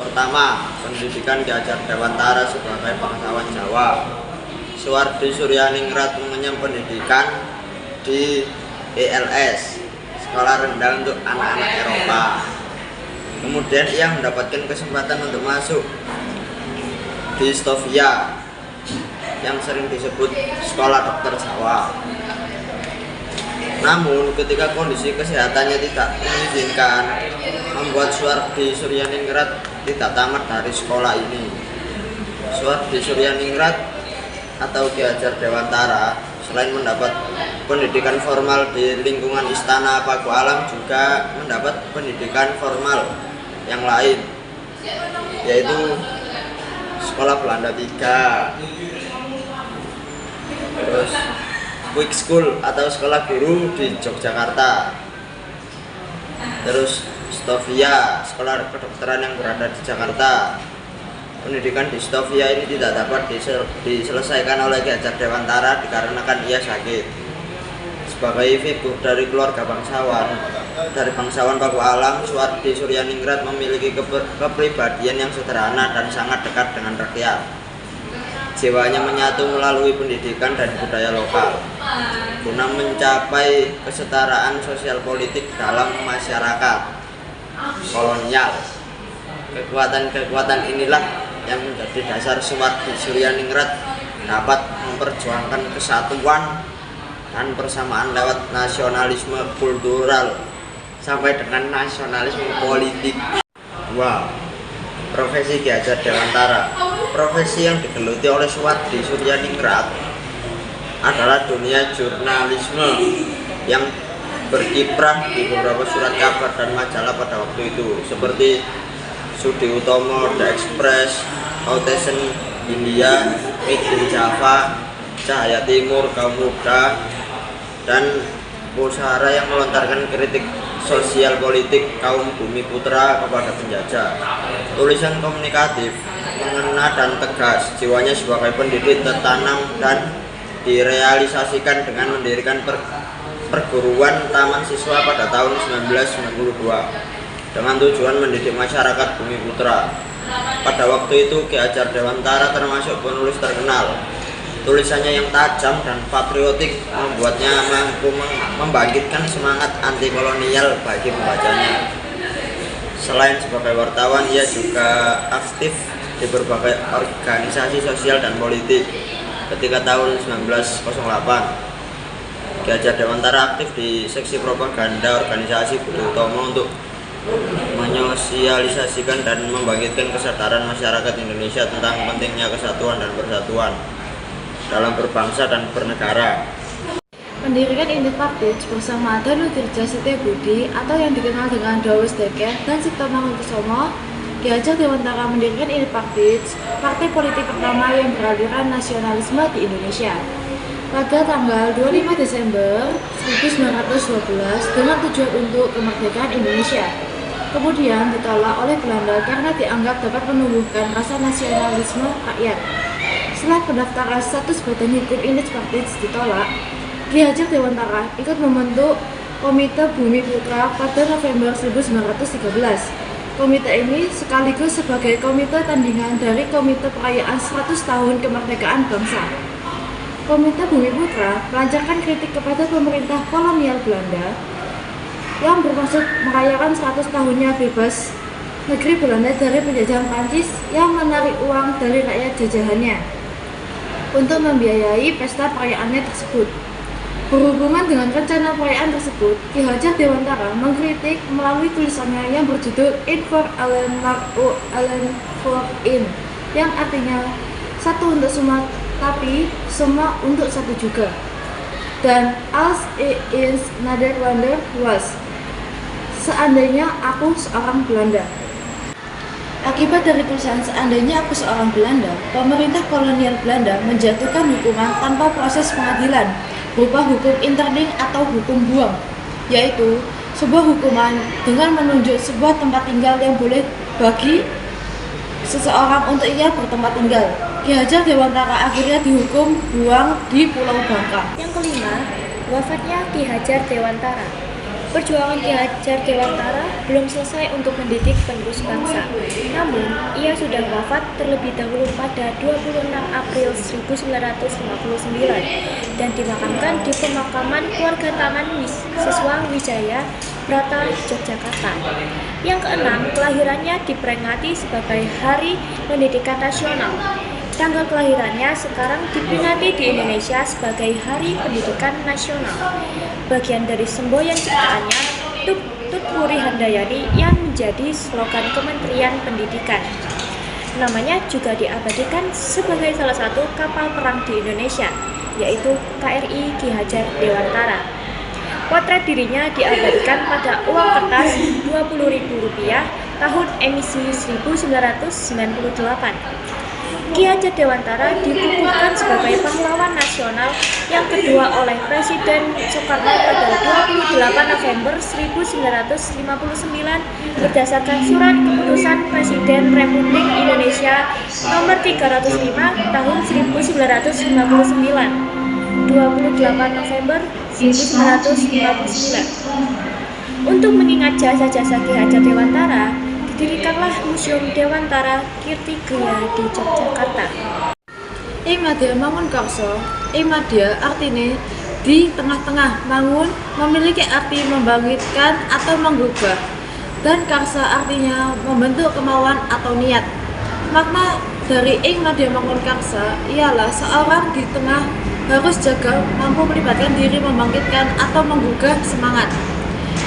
Pertama, pendidikan Ki Hajar Dewantara sebagai bangsawan Jawa. Suwardi Suryaningrat mengenyam pendidikan di ELS, Sekolah Rendah untuk Anak-anak Eropa. Kemudian ia mendapatkan kesempatan untuk masuk di Stovia yang sering disebut Sekolah Dokter Jawa. Namun ketika kondisi kesehatannya tidak mengizinkan, membuat Suwardi Suryaningrat tidak tamat dari sekolah ini. Suwardi Suryaningrat atau Ki Hajar Dewantara selain mendapat pendidikan formal di lingkungan Istana Paku Alam, juga mendapat pendidikan formal yang lain, yaitu Sekolah Belanda 3, terus Quick School atau Sekolah Guru di Yogyakarta, terus Stovia, Sekolah Kedokteran yang berada di Jakarta. Pendidikan di Stovia ini tidak dapat diselesaikan oleh Ki Hajar Dewantara dikarenakan ia sakit. Sebagai figur dari keluarga bangsawan, dari bangsawan Paku Alam, Suwardi Suryaningrat memiliki kepribadian yang sederhana dan sangat dekat dengan rakyat. Jiwanya menyatu melalui pendidikan dan budaya lokal, guna mencapai kesetaraan sosial politik dalam masyarakat kolonial. Kekuatan inilah yang menjadi dasar Suwardi Suryaningrat dapat memperjuangkan kesatuan dan persamaan lewat nasionalisme kultural sampai dengan nasionalisme politik. 2. Profesi Ki Hajar Dewantara. Profesi yang digeluti oleh Suwardi Suryaningrat adalah dunia jurnalisme yang berkiprah di beberapa surat kabar dan majalah pada waktu itu, seperti Sudi Utomo, The Express, Outesen India, Made in Java, Cahaya Timur, Kaum Muda, dan Pusara yang melontarkan kritik sosial politik kaum Bumi Putra kepada penjajah. Tulisan komunikatif, mengena dan tegas, jiwanya sebagai pendidik tertanam dan direalisasikan dengan mendirikan perguruan taman siswa pada tahun 1992 dengan tujuan mendidik masyarakat Bumi Putra. Pada waktu itu Ki Hajar Dewantara termasuk penulis terkenal. Tulisannya yang tajam dan patriotik membuatnya mampu membangkitkan semangat anti kolonial bagi pembacanya. Selain sebagai wartawan, ia juga aktif di berbagai organisasi sosial dan politik. Ketika tahun 1908, Ki Hajar Dewantara aktif di seksi propaganda organisasi Budi Utomo untuk menyosialisasikan dan membangkitkan kesadaran masyarakat Indonesia tentang pentingnya kesatuan dan persatuan dalam berbangsa dan bernegara. Mendirikan Indit Partij bersama Danu Tirja Setiabudi atau yang dikenal dengan Dawes Deker dan Cipto Mangunkusumo, Ki Hajar Dewantara mendirikan Indit Partij, partai politik pertama yang beraliran nasionalisme di Indonesia, pada tanggal 25 Desember 1912 dengan tujuan untuk kemerdekaan Indonesia. Kemudian ditolak oleh Belanda karena dianggap dapat menumbuhkan rasa nasionalisme rakyat. Setelah pendaftaran status badan hukum Indit Partij ditolak, Ki Hajar Dewantara ikut membentuk Komite Bumi Putra pada November 1913. Komite ini sekaligus sebagai komite tandingan dari Komite Perayaan 100 Tahun Kemerdekaan Bangsa. Komite Bumi Putra melancarkan kritik kepada pemerintah kolonial Belanda yang bermaksud merayakan 100 tahunnya bebas negeri Belanda dari penjajahan Prancis yang menarik uang dari rakyat jajahannya untuk membiayai pesta perayaannya tersebut. Berhubungan dengan rencana perayaan tersebut, Ki Hajar Dewantara mengkritik melalui tulisannya yang berjudul In for Allen, Allen for In, yang artinya satu untuk semua tapi semua untuk satu juga, dan Als is Nederlander was, seandainya aku seorang Belanda. Akibat dari tulisan seandainya aku seorang Belanda, pemerintah kolonial Belanda menjatuhkan hukuman tanpa proses pengadilan berupa hukum interning atau hukum buang, yaitu sebuah hukuman dengan menunjuk sebuah tempat tinggal yang boleh bagi seseorang untuk ia bertempat tinggal. Ki Hajar Dewantara akhirnya dihukum buang di Pulau Bangka. Yang kelima, wafatnya Ki Hajar Dewantara. Perjuangan Ki Hajar Dewantara belum selesai untuk mendidik penerus bangsa. Namun, ia sudah wafat terlebih dahulu pada 26 April 1959 dan dimakamkan di pemakaman keluarga Taman Siswa Wijaya Brata, Yogyakarta. Yang keenam, kelahirannya diperingati sebagai Hari Pendidikan Nasional. Tanggal kelahirannya sekarang diperingati di Indonesia sebagai Hari Pendidikan Nasional. Bagian dari semboyan ciptaannya, Tutwuri Handayani yang menjadi slogan Kementerian Pendidikan. Namanya juga diabadikan sebagai salah satu kapal perang di Indonesia, yaitu KRI Ki Hajar Dewantara. Potret dirinya diabadikan pada uang kertas Rp20.000 tahun emisi 1998. Ki Hajar Dewantara dikukuhkan sebagai pahlawan nasional yang kedua oleh Presiden Soekarno pada 28 November 1959 berdasarkan Surat Keputusan Presiden Republik Indonesia Nomor 305 Tahun 1959. 28 November 1959. Untuk mengingat jasa-jasa Ki Hajar Dewantara, didirikanlah Museum Dewantara Kirtigria di Yogyakarta. Ing madya mangun karsa, ing madya artine di tengah-tengah, mangun memiliki arti membangkitkan atau menggugah, dan karsa artinya membentuk kemauan atau niat. Makna dari ing madya mangun karsa ialah seorang di tengah harus jaga mampu melibatkan diri membangkitkan atau menggugah semangat.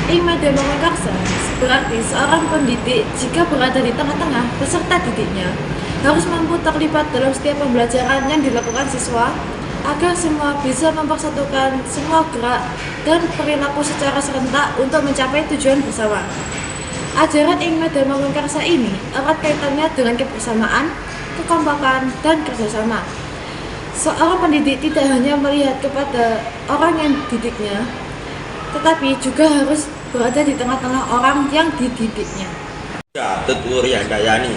Ing madya mangun karsa berarti seorang pendidik jika berada di tengah-tengah peserta didiknya harus mampu terlibat dalam setiap pembelajaran yang dilakukan siswa agar semua bisa mempersatukan semua gerak dan perilaku secara serentak untuk mencapai tujuan bersama. Ajaran ing madya mangun karsa ini erat kaitannya dengan kebersamaan, kekompakan, dan kerjasama. Seorang pendidik tidak hanya melihat kepada orang yang didiknya, tetapi juga harus berada di tengah-tengah orang yang dididiknya. Tutwuri Handayani.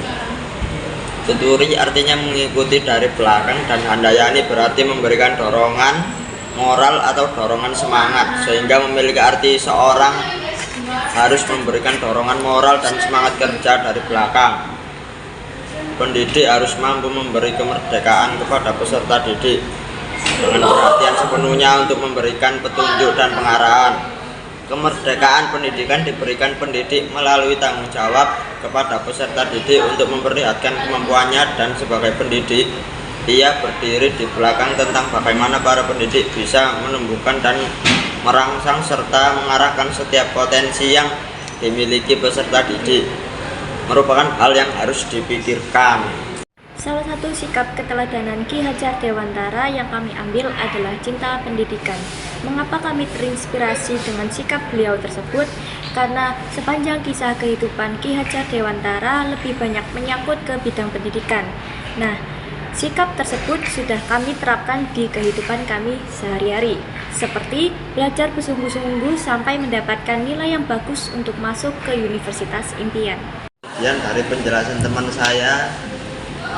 Tutwuri artinya mengikuti dari belakang dan Handayani berarti memberikan dorongan moral atau dorongan semangat, sehingga memiliki arti seorang harus memberikan dorongan moral dan semangat kerja dari belakang. Pendidik harus mampu memberi kemerdekaan kepada peserta didik dengan perhatian sepenuhnya untuk memberikan petunjuk dan pengarahan. Kemerdekaan pendidikan diberikan pendidik melalui tanggung jawab kepada peserta didik untuk memperlihatkan kemampuannya, dan sebagai pendidik ia berdiri di belakang tentang bagaimana para pendidik bisa menumbuhkan dan merangsang serta mengarahkan setiap potensi yang dimiliki peserta didik. Merupakan hal yang harus dipikirkan. Salah satu sikap keteladanan Ki Hajar Dewantara yang kami ambil adalah cinta pendidikan. Mengapa kami terinspirasi dengan sikap beliau tersebut? Karena sepanjang kisah kehidupan Ki Hajar Dewantara lebih banyak menyangkut ke bidang pendidikan. Nah, sikap tersebut sudah kami terapkan di kehidupan kami sehari-hari, seperti belajar bersungguh-sungguh sampai mendapatkan nilai yang bagus untuk masuk ke universitas impian. Yang dari penjelasan teman saya,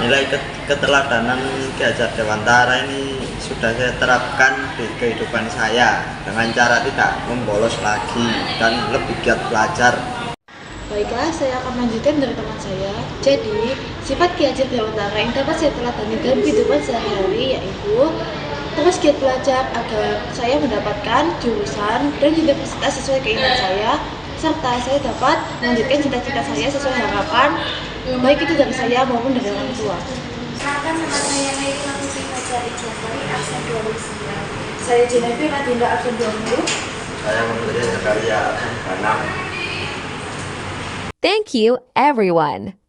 nilai keteladanan Ki Hajar Dewantara ini sudah saya terapkan di kehidupan saya dengan cara tidak membolos lagi dan lebih giat belajar. Baiklah, saya akan lanjutkan dari teman saya. Jadi, sifat Ki Hajar Dewantara yang dapat saya teladani dalam kehidupan sehari-hari yaitu terus giat belajar agar saya mendapatkan jurusan dan universitas sesuai keinginan saya, serta saya dapat melanjutkan cita-cita saya sesuai harapan, baik itu dari saya maupun dari orang tua. Perkenalkan, nama saya Naila Putri Fajar Ijazari, absen 29. Saya Jenevi Radinda, absen 20. Saya Menteri Zakaria absen 6. Thank you, everyone.